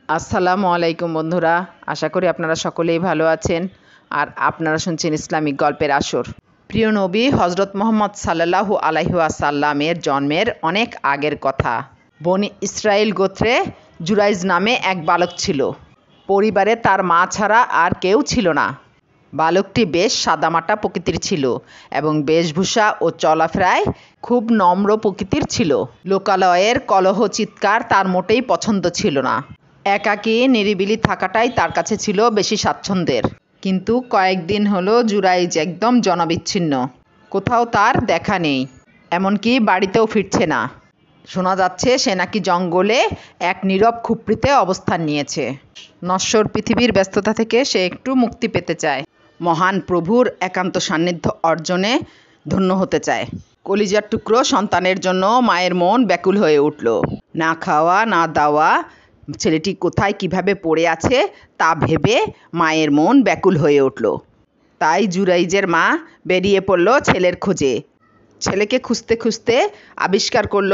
আসসালামু আলাইকুম বন্ধুরা, আশা করি আপনারা সকলেই ভালো আছেন আর আপনারা শুনছেন ইসলামিক গল্পের আসর। প্রিয় নবী হজরত মুহাম্মদ সাল্লাল্লাহু আলাইহি ওয়াসাল্লামের জন্মের অনেক আগের কথা। বনি ইসরাইল গোত্রে জুরাইজ নামে এক বালক ছিল। পরিবারে তার মা ছাড়া আর কেউ ছিল না। বালকটি বেশ সাদামাটা প্রকৃতির ছিল এবং বেশভূষা ও চলাফেরায় খুব নম্র প্রকৃতির ছিল। লোকালয়ের কলহ চিৎকার তার মোটেই পছন্দ ছিল না। একাকী নিরিবিলি থাকাটাই তার কাছে ছিল বেশি স্বাচ্ছন্দ্যের। কিন্তু কয়েকদিন হলো জুরাইজ একদম জনবিচ্ছিন্ন। কোথাও তার দেখা নেই, এমনকি বাড়িতেও ফিরছে না। শোনা যাচ্ছে সে নাকি জঙ্গলে এক নীরব খুপড়িতে অবস্থান নিয়েছে। নশ্বর পৃথিবীর ব্যস্ততা থেকে সে একটু মুক্তি পেতে চায়, মহান প্রভুর একান্ত সান্নিধ্য অর্জনে ধন্য হতে চায়। কলিজার টুকরো সন্তানের জন্য মায়ের মন ব্যাকুল হয়ে উঠল। না খাওয়া না দাওয়া, ছেলেটি কোথায় কিভাবে পড়ে আছে তা ভেবে মায়ের মন ব্যাকুল হয়ে উঠল। তাই জুরাইজের মা বেরিয়ে পড়ল ছেলের খোঁজে। ছেলেকে খুঁজতে খুঁজতে আবিষ্কার করল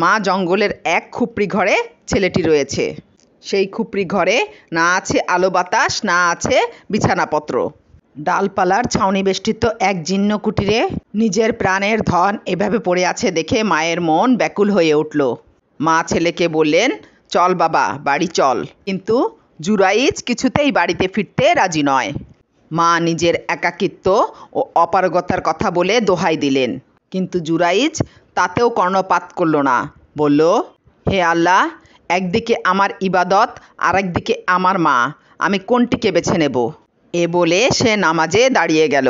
মা জঙ্গলের এক খুপড়ি ঘরে ছেলেটি রয়েছে। সেই খুপড়ি ঘরে না আছে আলো বাতাস, না আছে বিছানাপত্র। ডালপালার ছাউনি বেষ্টিত এক জীর্ণ কুটিরে নিজের প্রাণের ধন এভাবে পড়ে আছে দেখে মায়ের মন ব্যাকুল হয়ে উঠল। মা ছেলেকে বললেন, চল বাবা, বাড়ি চল। কিন্তু জুরাইজ কিছুতেই বাড়িতে ফিরতে রাজি নয়। মা নিজের একাকিত্ব ও অপারগতার কথা বলে দোহাই দিলেন, কিন্তু জুরাইজ তাতেও কর্ণপাত করল না। বলল, হে আল্লাহ, একদিকে আমার ইবাদত আর একদিকে আমার মা, আমি কোনটিকে বেছে নেব? এ বলে সে নামাজে দাঁড়িয়ে গেল।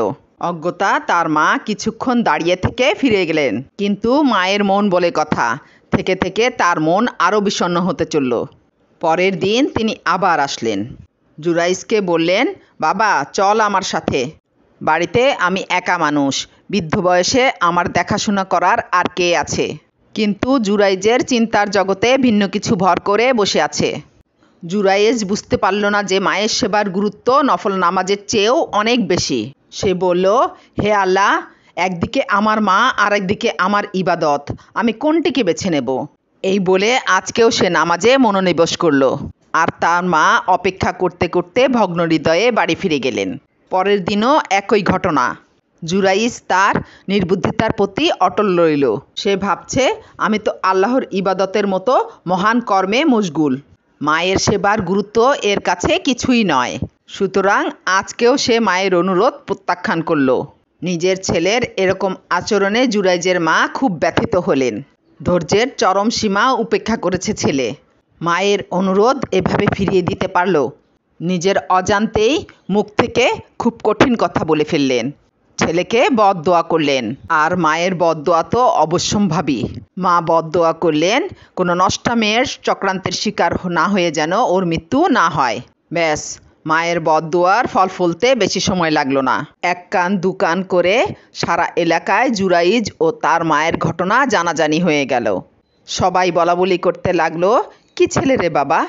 অজ্ঞতা তার মা কিছুক্ষণ দাঁড়িয়ে থেকে ফিরে গেলেন, কিন্তু মায়ের মন বলে কথা, থেকে থেকে তার মন আরও বিষণ্ণ হতে চলল। পরের দিন তিনি আবার আসলেন। জুরাইজকে বললেন, বাবা চল আমার সাথে। বাড়িতে আমি একা মানুষ, বৃদ্ধ বয়সে আমার দেখাশোনা করার আর কে আছে? কিন্তু জুরাইজের চিন্তার জগতে ভিন্ন কিছু ভর করে বসে আছে। জুরাইজ বুঝতে পারল না যে মায়ের সেবার গুরুত্ব নফল নামাজের চেয়েও অনেক বেশি। সে বলল, হে আল্লাহ, একদিকে আমার মা আর একদিকে আমার ইবাদত, আমি কোনটিকে বেছে নেব? এই বলে আজকেও সে নামাজে মনোনিবেশ করল। আর তার মা অপেক্ষা করতে করতে ভগ্ন হৃদয়ে বাড়ি ফিরে গেলেন। পরের দিনও একই ঘটনা। জুরাইজ তার নির্বুদ্ধিতার প্রতি অটল রইল। সে ভাবছে, আমি তো আল্লাহর ইবাদতের মতো মহান কর্মে মশগুল, মায়ের সেবার গুরুত্ব এর কাছে কিছুই নয়। সুতরাং আজকেও সে মায়ের অনুরোধ প্রত্যাখ্যান করল। নিজের ছেলের এরকম আচরণে জুরাইজের মা খুব ব্যথিত হলেন। ধৈর্যের চরম সীমা উপেক্ষা করেছে ছেলে। মায়ের অনুরোধ এভাবে ফিরিয়ে দিতে পারল? নিজের অজান্তেই মুখ থেকে খুব কঠিন কথা বলে ফেললেন। ছেলেকে বদদোয়া করলেন, আর মায়ের বদদোয়া তো অবশ্যম্ভাবী। মা বদদোয়া করলেন, কোনো নষ্টা মেয়ের চক্রান্তের শিকার না হয়ে যেন ওর মৃত্যু না হয়। ব্যাস, মায়ের বদদোয়ার ফল ফলতে বেশি সময় লাগলো না। এক কান দু কান করে সারা এলাকায় জুরাইজ ও তার মায়ের ঘটনা জানাজানি হয়ে গেল। সবাই বলাবলি করতে লাগলো, কি ছেলে রে বাবা,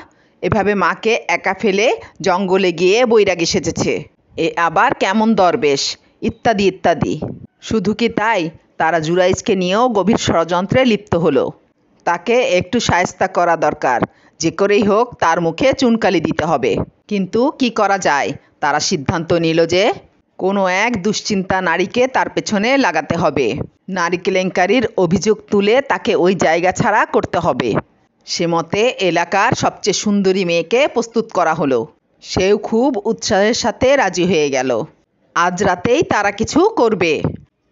এভাবে মাকে একা ফেলে জঙ্গলে গিয়ে বৈরাগী সেজেছে, এ আবার কেমন দরবেশ, ইত্যাদি ইত্যাদি। শুধু কি তাই, তারা জুরাইজকে নিয়েও গভীর ষড়যন্ত্রে লিপ্ত হলো। তাকে একটু শায়েস্তা করা দরকার, যে করেই হোক তার মুখে চুনকালি দিতে হবে। কিন্তু কি করা যায়? তারা সিদ্ধান্ত নিল যে কোনো এক দুশ্চিন্তা নারীকে তার পেছনে লাগাতে হবে। নারী কেলেঙ্কারির অভিযোগ তুলে তাকে ওই জায়গা ছাড়া করতে হবে। সে মতে এলাকার সবচেয়ে সুন্দরী মেয়েকে প্রস্তুত করা হলো। সেও খুব উৎসাহের সাথে রাজি হয়ে গেল। আজ রাতেই তারা কিছু করবে।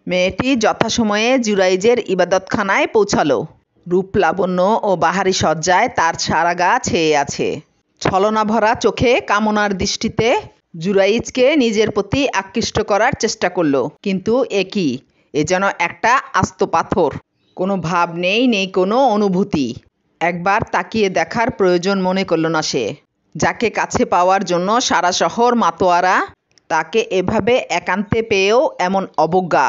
মেয়েটি যথাসময়ে জুরাইজের ইবাদতখানায় পৌঁছালো। রূপ লাবণ্য ও বাহারি সজ্জায় তার সারা গা ছেয়ে আছে। ছলনা ভরা চোখে কামনার দৃষ্টিতে জুরাইজকে নিজের প্রতি আকৃষ্ট করার চেষ্টা করলো। কিন্তু এ কি, এ যেন একটা আস্ত পাথর। কোনো ভাব নেই, নেই কোনো অনুভূতি। একবার তাকিয়ে দেখার প্রয়োজন মনে করল না সে। যাকে কাছে পাওয়ার জন্য সারা শহর মাতোয়ারা, তাকে এভাবে একান্তে পেয়েও এমন অবজ্ঞা।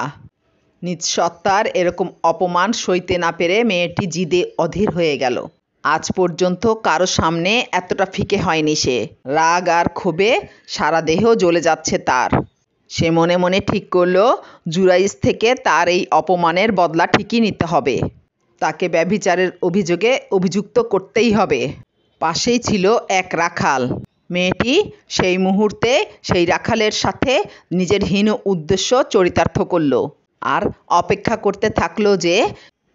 নিজ সত্তার এরকম অপমান সইতে না পেরে মেয়েটি জিদে অধীর হয়ে গেল। আজ পর্যন্ত কারো সামনে এতটা ফিকে হয়নি সে। রাগ আর ক্ষোভে সারা দেহ জ্বলে যাচ্ছে তার। সে মনে মনে ঠিক করল, জুরাইজ থেকে তার এই অপমানের বদলা ঠিকই নিতে হবে। তাকে ব্যভিচারের অভিযোগে অভিযুক্ত করতেই হবে। পাশেই ছিল এক রাখাল। মেয়েটি সেই মুহূর্তে সেই রাখালের সাথে নিজের হীন উদ্দেশ্য চরিতার্থ করল আর অপেক্ষা করতে থাকলো যে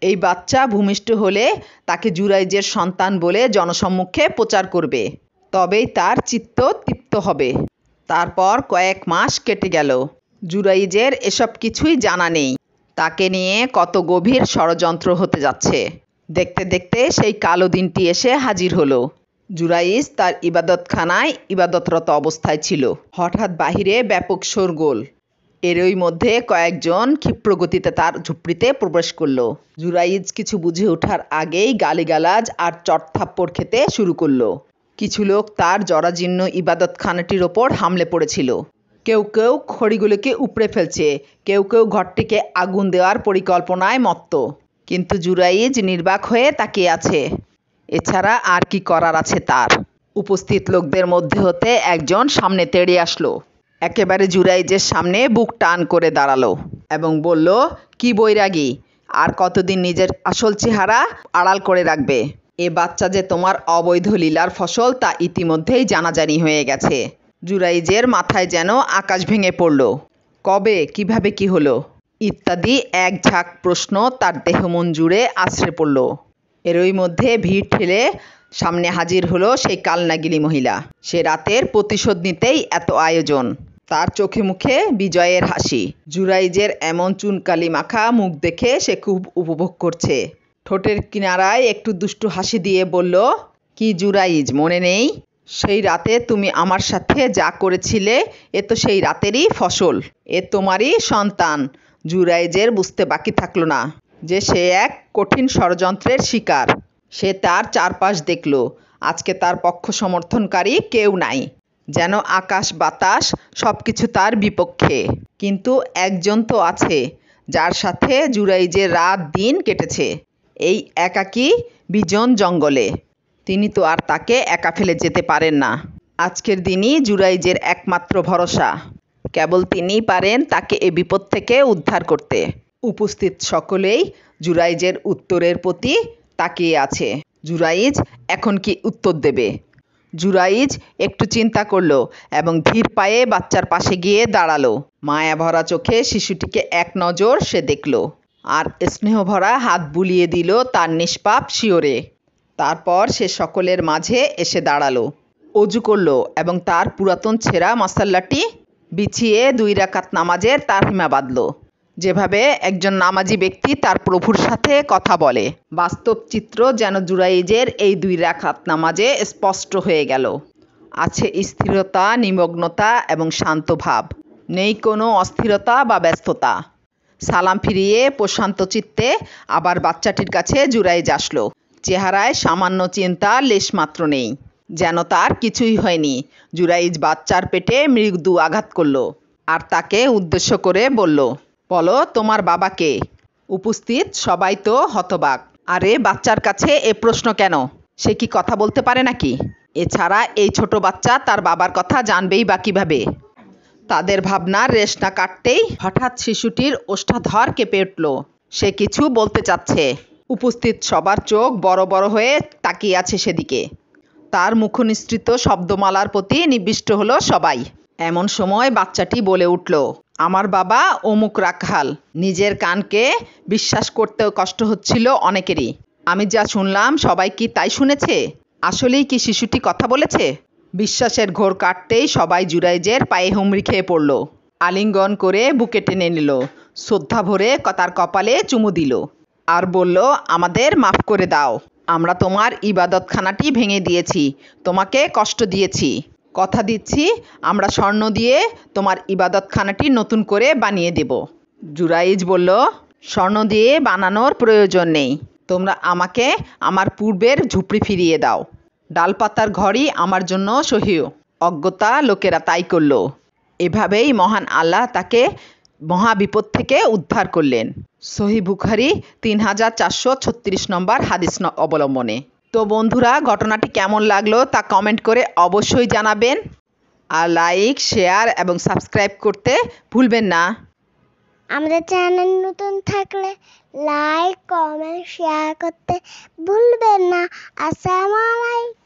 এই বাচ্চা ভূমিষ্ঠ হলে তাকে জুরাইজের সন্তান বলে জনসম্মুখে প্রচার করবে, তবেই তার চিত্ত তৃপ্ত হবে। তারপর কয়েক মাস কেটে গেল। জুরাইজের এসব কিছুই জানা নেই। তাকে নিয়ে কত গভীর ষড়যন্ত্র হতে যাচ্ছে। দেখতে দেখতে সেই কালো দিনটি এসে হাজির হলো। জুরাইজ তার ইবাদতখানায় ইবাদতরত অবস্থায় ছিল। হঠাৎ বাহিরে ব্যাপক শোরগোল। এরই মধ্যে কয়েকজন ক্ষিপ্রগতিতে তার ঝুপড়িতে প্রবেশ করলো। জুরাইজ কিছু বুঝে ওঠার আগেই গালিগালাজ আর চড়থাপ্পড় খেতে শুরু করলো। কিছু লোক তার জরাজীর্ণ ইবাদতখানাটির ওপর হামলে পড়েছিল। কেউ কেউ খড়িগুলোকে উপড়ে ফেলছে, কেউ কেউ ঘরটিকে আগুন দেওয়ার পরিকল্পনায় মত্ত। কিন্তু জুরাইজ নির্বাক হয়ে তাকিয়ে আছে। এছাড়া আর কি করার আছে তার? উপস্থিত লোকদের মধ্যে হতে একজন সামনে তেড়ে আসলো। একেবারে জুরাইজের সামনে বুক টান করে দাঁড়ালো এবং বলল, কি বৈরাগী, আর কতদিন নিজের আসল চেহারা আড়াল করে রাখবে? এ বাচ্চা যে তোমার অবৈধ লীলার ফসল তা ইতিমধ্যেই জানাজানি হয়ে গেছে। জুরাইজের মাথায় যেন আকাশ ভেঙে পড়ল। কবে, কিভাবে, কি হলো ইত্যাদি এক ঝাঁক প্রশ্ন তার দেহ মন জুড়ে আছড়ে পড়ল। এরই মধ্যে ভিড় ঠেলে সামনে হাজির হলো সেই কালনাগিনী মহিলা। সে রাতের প্রতিশোধ নিতেই এত আয়োজন। তার চোখে মুখে বিজয়ের হাসি। জুরাইজের এমন চুনকালি মাখা মুখ দেখে সে খুব উপভোগ করছে। ঠোঁটের কিনারায় একটু দুষ্টু হাসি দিয়ে বলল, কি জুরাইজ, মনে নেই? সেই রাতে তুমি আমার সাথে যা করেছিলে এ তো সেই রাতেরই ফসল। এ তোমারই সন্তান। জুরাইজের বুঝতে বাকি থাকলো না যে সে এক কঠিন ষড়যন্ত্রের শিকার। সে তার চারপাশ দেখল। আজকে তার পক্ষ সমর্থনকারী কেউ নাই। যেন আকাশ বাতাস সব কিছু তার বিপক্ষে। কিন্তু একজন তো আছে যার সাথে জুরাইজের রাত দিন কেটেছে এই একাকী বিজন জঙ্গলে। তিনি তো আর তাকে একা ফেলে যেতে পারেন না। আজকের দিনই জুরাইজের একমাত্র ভরসা। কেবল তিনিই পারেন তাকে এ বিপদ থেকে উদ্ধার করতে। উপস্থিত সকলেই জুরাইজের উত্তরের প্রতি তাকিয়ে আছে। জুরাইজ এখন কি উত্তর দেবে? জুরাইজ একটু চিন্তা করল এবং ধীর পায়ে বাচ্চার পাশে গিয়ে দাঁড়ালো। মায়া ভরা চোখে শিশুটিকে এক নজর সে দেখল আর স্নেহভরা হাত বুলিয়ে দিল তার নিষ্পাপ শিয়রে। তারপর সে সকলের মাঝে এসে দাঁড়ালো, অজু করল এবং তার পুরাতন ছেঁড়া মশাল্লাটি বিছিয়ে 2 রাকাত নামাজের তারহিমা বাঁধল। যেভাবে একজন নামাজি ব্যক্তি তার প্রভুর সাথে কথা বলে, বাস্তব চিত্র যেন জুরাইজের এই 2 রাকাত নামাজে স্পষ্ট হয়ে গেল। আছে স্থিরতা, নিমগ্নতা এবং শান্ত ভাব। নেই কোনো অস্থিরতা বা ব্যস্ততা। সালাম ফিরিয়ে প্রশান্ত চিত্তে আবার বাচ্চাটির কাছে জুরাইজ আসলো। চেহারায় সামান্য চিন্তা লেশমাত্র নেই, যেন তার কিছুই হয়নি। জুরাইজ বাচ্চার পেটে মৃদু আঘাত করল আর তাকে উদ্দেশ্য করে বলল, বলো তোমার বাবা কে? উপস্থিত সবাই তো হতবাক। আরে বাচ্চার কাছে এ প্রশ্ন কেন? সে কি কথা বলতে পারে নাকি? এছাড়া এই ছোট বাচ্চা তার বাবার কথা জানবেই বা কিভাবে? তাদের ভাবনার রেশ না কাটতেই হঠাৎ শিশুটির ওষ্ঠাধর কেঁপে উঠল। সে কিছু বলতে চাচ্ছে। উপস্থিত সবার চোখ বড় বড় হয়ে তাকিয়ে আছে সেদিকে। তার মুখনিসৃত শব্দমালার প্রতি নিবিষ্ট হলো সবাই। এমন সময় বাচ্চাটি বলে উঠল, আমার বাবা অমুক রাখাল। নিজের কানকে বিশ্বাস করতেও কষ্ট হচ্ছিল অনেকেরই। আমি যা শুনলাম সবাই কি তাই শুনেছে? আসলেই কি শিশুটি কথা বলেছে? বিশ্বাসের ঘোর কাটতেই সবাই জুরাইজের পায়ে হুমড়ি খেয়ে পড়ল। আলিঙ্গন করে বুকে টেনে নিল, শ্রদ্ধা ভরে তার কপালে চুমু দিল আর বলল, আমাদের মাফ করে দাও। আমরা তোমার ইবাদতখানাটি ভেঙে দিয়েছি, তোমাকে কষ্ট দিয়েছি। কথা দিচ্ছি আমরা স্বর্ণ দিয়ে তোমার ইবাদতখানাটি নতুন করে বানিয়ে দেব। জুরাইজ বলল, স্বর্ণ দিয়ে বানানোর প্রয়োজন নেই। তোমরা আমাকে আমার পূর্বের ঝুপড়ি ফিরিয়ে দাও। ডালপাতার ঘরই আমার জন্য সহিও। অজ্ঞতা লোকেরা তাই করল। এভাবেই মহান আল্লাহ তাকে মহাবিপদ থেকে উদ্ধার করলেন। সহিহ বুখারী 3436 নম্বর হাদিস অবলম্বনে। তো বন্ধুরা, ঘটনাটি কেমন লাগলো তা কমেন্ট করে অবশ্যই জানাবেন। আর লাইক, শেয়ার এবং সাবস্ক্রাইব করতে ভুলবেন না। আমাদের চ্যানেল নতুন থাকলে লাইক, কমেন্ট, শেয়ার করতে ভুলবেন না। আসসালামু আলাইকুম।